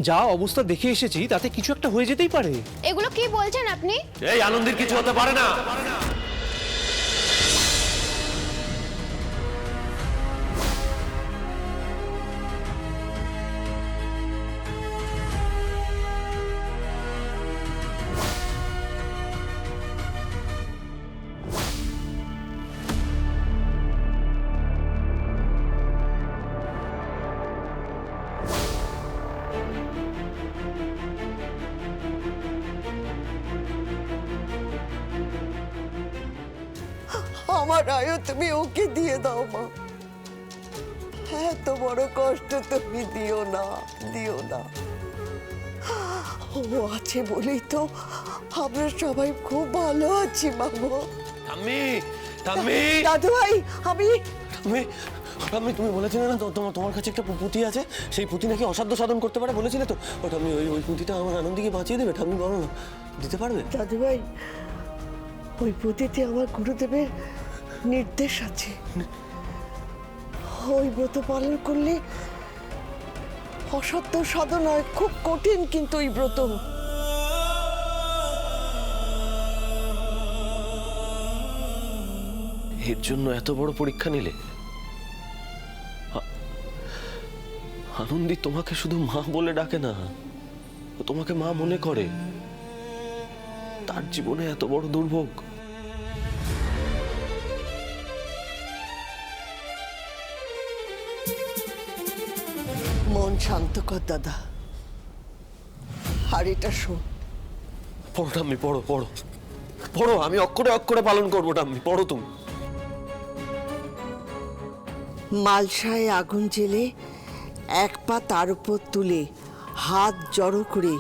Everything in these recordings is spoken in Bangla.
যা অবস্থা দেখে এসেছি তাতে কিছু একটা হয়ে যেতেই পারে। এগুলো কি বলছেন আপনি? এই আনন্দের কিছু হতে পারে না। আমার আয়ু তুমি ওকে দিয়ে দাও মা, এত বড় কষ্ট তুমি দিও না, দিও না। ও আছে বলেই তো আমরা সবাই খুব ভালো আছি মা গো। ঠাম্মি, ঠাম্মি, দাদু ভাই, আমি ঠাম্মি, ঠাম্মি, তুমি বলেছিলে না তোমার কাছে একটা পুঁতি আছে, সেই পুঁতি নাকি অসাধ্য সাধন করতে পারে বলেছিলে তো। ও ঠাম্মি, ওই পুঁতিটা আমার আনন্দকে বাঁচিয়ে দেবে। ঠাম্মি বলো না, দিতে পারবে? দাদু ভাই, ওই পুঁথিতে আমার গুরুদেবের নির্দেশ আছে, ওই ব্রত পালন করলে অসাধ্য সাধন হয়, খুব কঠিন কিন্তু ওই ব্রত। এর জন্য এত বড় পরীক্ষা নিলে? আনন্দী তোমাকে শুধু মা বলে ডাকে না, ও তোমাকে মা মনে করে। তার জীবনে এত বড় দুর্ভোগ। মন শান্ত কর দাদা, আর এটা শোন। পড়ো ঠাম্মি, পড়ো পড়ো পড়ো, আমি অক্ষরে অক্ষরে পালন করবো। ঠাম্মি পড়ো তুমি। মালসায় আগুন জেলে এক পা তার উপর তুলে হাত জড়ো করে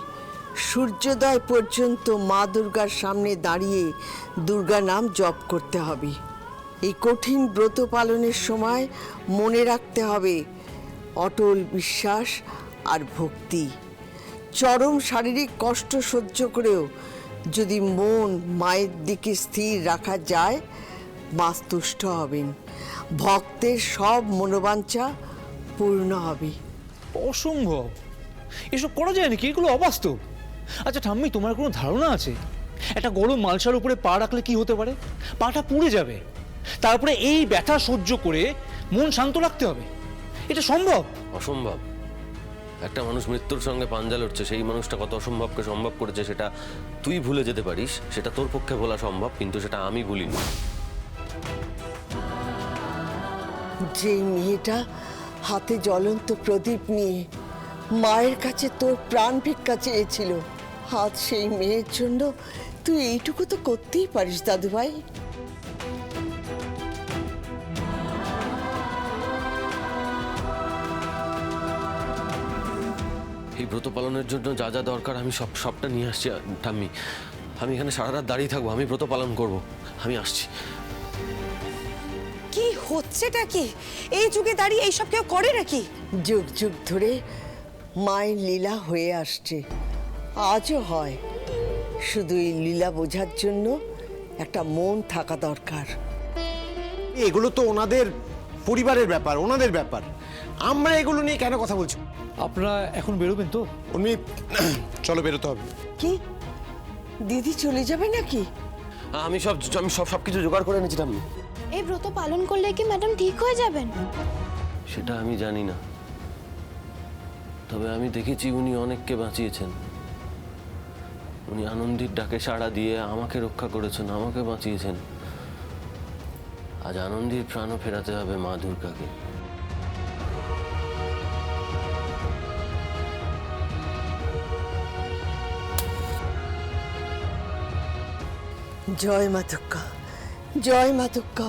সূর্যোদয় পর্যন্ত মা দুর্গার সামনে দাঁড়িয়ে দুর্গা নাম জপ করতে হবে। এই কঠিন ব্রত পালনের সময় মনে রাখতে হবে অটল বিশ্বাস আর ভক্তি। চরম শারীরিক কষ্ট সহ্য করেও যদি মন মায়ের দিকে স্থির রাখা যায়, মা তুষ্ট হবেন, ভক্তের সব মনোবাঞ্ছা পূর্ণ হবে। অসম্ভব, এসব করা যায় নাকি? এগুলো অবাস্তব। আচ্ছা ঠাম্মি, তোমার কোনো ধারণা আছে একটা গরম মালসার উপরে পা রাখলে কি হতে পারে? পাটা পুড়ে যাবে, তারপরে এই ব্যথা সহ্য করে মন শান্ত রাখতে হবে। এটা সম্ভব? অসম্ভব। একটা মানুষ মৃত্যুর সঙ্গে পাঞ্জা লড়ছে, সেই মানুষটা কত অসম্ভবকে সম্ভব করেছে সেটা তুই ভুলে যেতে পারিস, সেটা তোর পক্ষে ভোলা সম্ভব, কিন্তু সেটা আমি ভুলিনি। যে মেয়েটা হাতে জ্বলন্ত প্রদীপ নিয়ে মায়ের কাছে তোর প্রাণ ভিক্ষা চেয়েছিল, আজ সেই মেয়ের জন্য তুই এইটুকু তো করতেই পারিস দাদু ভাই। এই ব্রত পালনের জন্য যা যা দরকার আমি সবটা নিয়ে আসছি ঠাম্মি। আমি এখানে সারা রাত দাঁড়িয়ে থাকবো, আমি ব্রত পালন করব। আমি আসছি। কি হচ্ছেটা কি? এই যুগে দাঁড়িয়ে এইসব কেউ করে নাকি? যুগ যুগ ধরে মায়ের লীলা হয়ে আসছে, আজও হয়। শুধু এই লীলা বোঝার জন্য একটা মন থাকা দরকার। এগুলো তো ওনাদের পরিবারের ব্যাপার, ওনাদের ব্যাপার। আমরা এগুলো নিয়ে কেন কথা বলছি? আপনারা এখন বেরোবেন তো? উনি চলো, বেরোতে হবে। কি দিদি চলে যাবে নাকি? আমি সবকিছু জোগাড় করে এনেছি ঠাম্মি। এই ব্রত পালন করলে কি ম্যাডাম ঠিক হয়ে যাবেন? সেটা আমি জানি না, তবে আমি দেখেছি উনি অনেককে বাঁচিয়েছেন। উনি আনন্দীর ডাকে সাড়া দিয়ে আমাকে রক্ষা করেছেন, আমাকে বাঁচিয়েছেন। আজ আনন্দীর প্রাণও ফেরাতে হবে মা দুর্গাকে। জয় মা দুর্গা, জয় মা দুর্গা।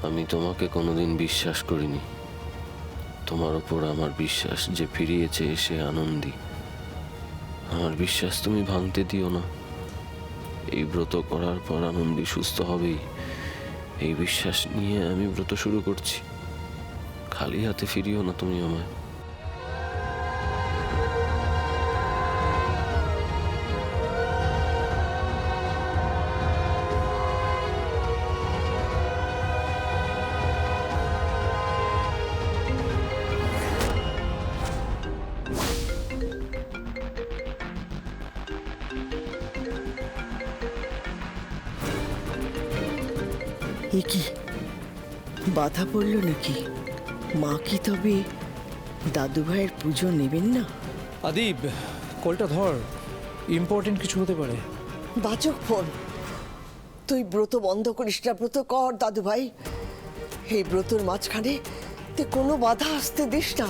আমি তোমাকে কোনোদিন বিশ্বাস করিনি, তোমার ওপর আমার বিশ্বাস যে ফিরিয়েছে এসে আনন্দী। আমার বিশ্বাস তুমি ভাঙতে দিও না। এই ব্রত করার পর আনন্দী সুস্থ হবেই, এই বিশ্বাস নিয়ে আমি ব্রত শুরু করছি। খালি হাতে ফিরিও না তুমি আমায়। এ কি বাধা পড়লো নাকি? মা কি তবে দাদু ভাইয়ের পুজো নেবেন না? আদি, কলটা ধর, ইম্পর্টেন্ট কিছু হতে পারে। বাচক ফোন। তুই ব্রত বন্ধ করিস না, ব্রত কর দাদু ভাই। এই ব্রতর মাঝখানে তুই কোনো বাধা আসতে দিস না।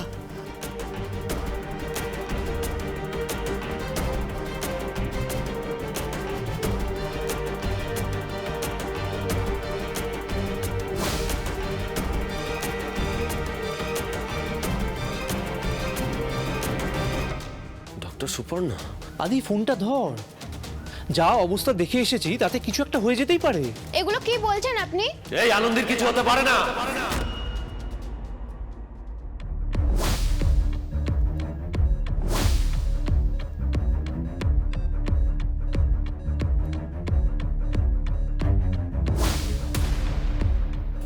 ডক্টর সুপর্ণা, আদি ফোনটা ধর। যা অবস্থা দেখে এসেছি তাতে কিছু একটা হয়ে যেতেই পারে। এগুলো কি বলছেন আপনি? এই আনন্দের কিছু হতে পারে না।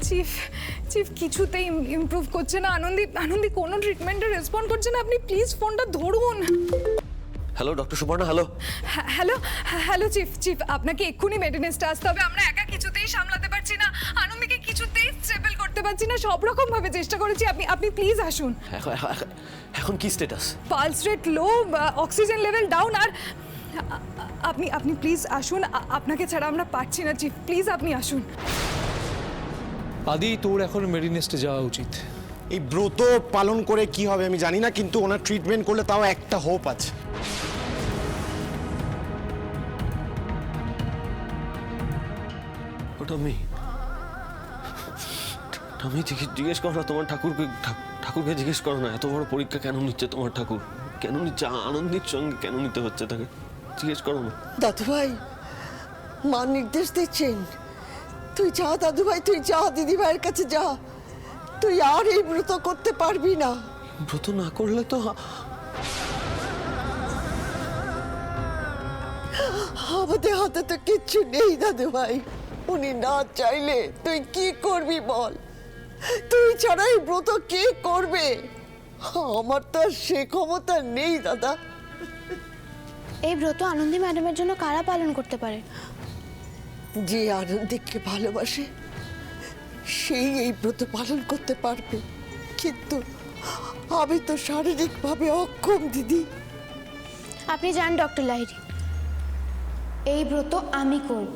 চিফ চিফ কিছুতেই ইমপ্রুভ করছে না। আনন্দি আনন্দি কোনো ট্রিটমেন্টে রেসপন্ড করছে না। আপনি প্লিজ ফোনটা ধরুন। Hello doctor Suparna, hello. Hello hello chief chief আপনাকে এক্ষুনি মেডিনেসটা আসতে হবে। আমরা একা কিছুতেই সামলাতে পারছি না। আনন্দিকে কিছুতেই স্টেবল করতে পারছি না। সব রকম ভাবে চেষ্টা করেছি। আপনি প্লিজ আসুন। এখন কি স্ট্যাটাস? পালস রেট লো, অক্সিজেন লেভেল ডাউন। আর আপনি প্লিজ আসুন। আপনাকে ছাড়া আমরা পারছি না চিফ, প্লিজ আপনি আসুন। আদি, তোর এখন মেডিনেস্টে যাওয়া উচিত। এই ব্রত পালন করে কি হবে আমি জানি না, কিন্তু ওনার ট্রিটমেন্ট করলে তাও একটা হোপ আছে। ওটা আমি জিজ্ঞেস করো না তোমার ঠাকুরকে জিজ্ঞেস করো না এত বড় পরীক্ষা কেন নিচ্ছে তোমার ঠাকুর, কেন নিচ্ছে, আনন্দের সঙ্গে কেন নিতে হচ্ছে তাকে জিজ্ঞেস করো না। দাদু ভাই, মা নির্দেশ দিচ্ছেন। তুই যা দাদু ভাই, তুই যা দিদি ভাইয়ের কাছে যা। তুই আর এই ব্রত করতে পারবি না। ব্রত না করলে তো আমাদের হাতে তো কিচ্ছু নেই দাদু ভাই। উনি না চাইলে তুই কি করবি বল? তুই ছাড়া এই ব্রত কে করবে? আমার তো আর সে ক্ষমতা নেই দাদা। এই ব্রত আনন্দি ম্যাডামের জন্য কারা পালন করতে পারে? যে আনন্দকে ভালোবাসে সেই এই ব্রত পালন করতে পারবে, কিন্তু আমি তো শারীরিকভাবে অক্ষম দিদি। আপনি যান ডক্টর লাহিড়ী, এই ব্রত আমি করব।